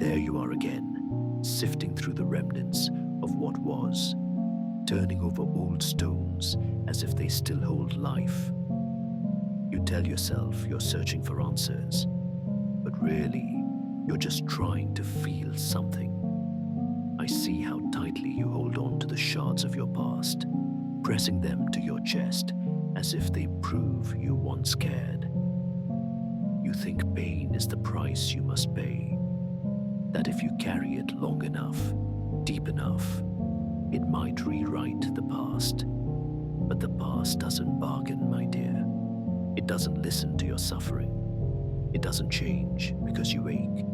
There you are again, sifting through the remnants of what was, turning over old stones as if they still hold life. You tell yourself you're searching for answers, but really, you're just trying to feel something. I see how tightly you hold on to the shards of your past, pressing them to your chest as if they prove you once cared. You think pain is the price you must pay, that if you carry it long enough, deep enough, it might rewrite the past. But the past doesn't bargain, my dear. It doesn't listen to your suffering. It doesn't change because you ache.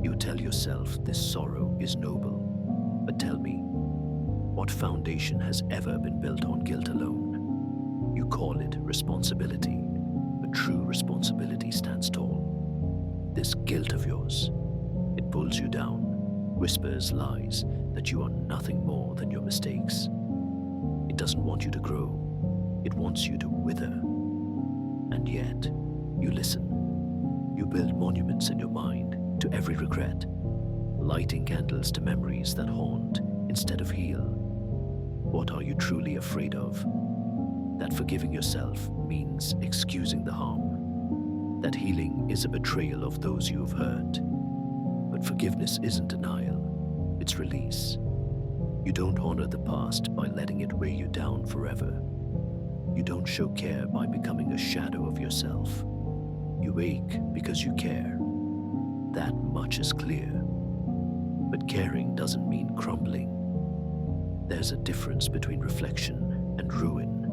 You tell yourself this sorrow is noble. But tell me, what foundation has ever been built on guilt alone? You call it responsibility, but true responsibility stands tall. This guilt of yours, it pulls you down, whispers lies that you are nothing more than your mistakes. It doesn't want you to grow. It wants you to wither. And yet, you listen. You build monuments in your mind to every regret, lighting candles to memories that haunt instead of heal. What are you truly afraid of? That forgiving yourself means excusing the harm. That healing is a betrayal of those you have hurt. But forgiveness isn't denial, it's release. You don't honor the past by letting it weigh you down forever. You don't show care by becoming a shadow of yourself. You ache because you care. That much is clear. But caring doesn't mean crumbling. There's a difference between reflection and ruin,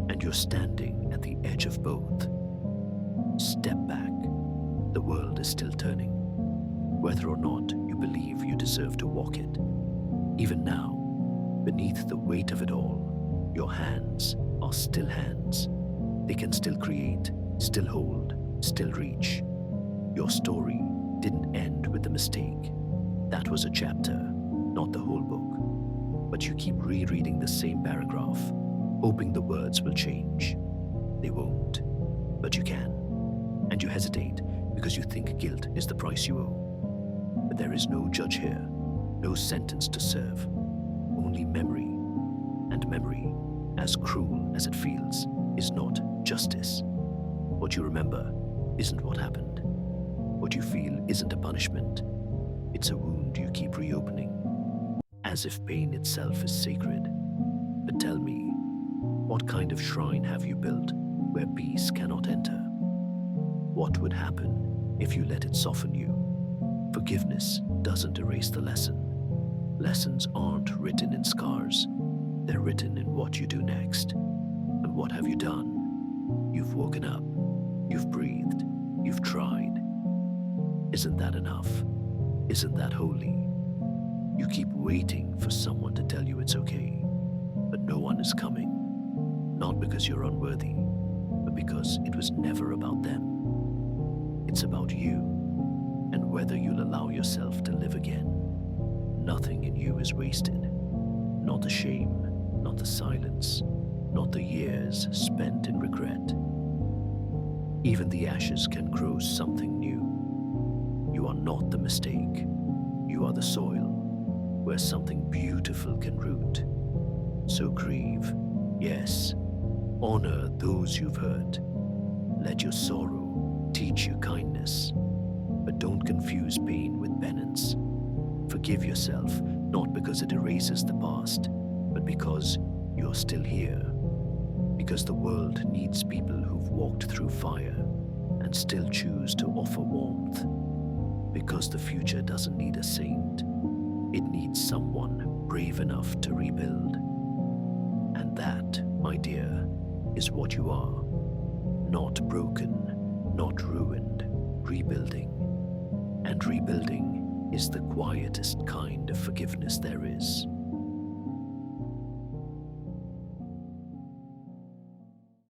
and you're standing at the edge of both. Step back. The world is still turning, whether or not you believe you deserve to walk it. Even now, beneath the weight of it all, your hands are still hands. They can still create, still hold, still reach. Your story didn't end with the mistake. That was a chapter, not the whole book. But you keep rereading the same paragraph, hoping the words will change. They won't, but you can. And you hesitate because you think guilt is the price you owe. But there is no judge here, no sentence to serve, only memory. And memory, as cruel as it feels, is not justice. What you remember isn't what happened. What you feel isn't a punishment. It's a wound you keep reopening, as if pain itself is sacred. But tell me, what kind of shrine have you built where peace cannot enter? What would happen if you let it soften you? Forgiveness doesn't erase the lesson. Lessons aren't written in scars. They're written in what you do next. And what have you done? You've woken up. You've breathed. You've tried. Isn't that enough? Isn't that holy? You keep waiting for someone to tell you it's okay, but no one is coming. Not because you're unworthy, but because it was never about them. It's about you, and whether you'll allow yourself to live again. Nothing in you is wasted. Not the shame, not the silence, not the years spent in regret. Even the ashes can grow something new. You are not the mistake. You are the soil where something beautiful can root. So grieve, yes, honor those you've hurt. Let your sorrow teach you kindness, but don't confuse pain with penance. Forgive yourself, not because it erases the past, but because you're still here. Because the world needs people who've walked through fire and still choose to offer warmth. Because the future doesn't need a saint. It needs someone brave enough to rebuild. And that, my dear, is what you are. Not broken, not ruined, rebuilding. And rebuilding is the quietest kind of forgiveness there is.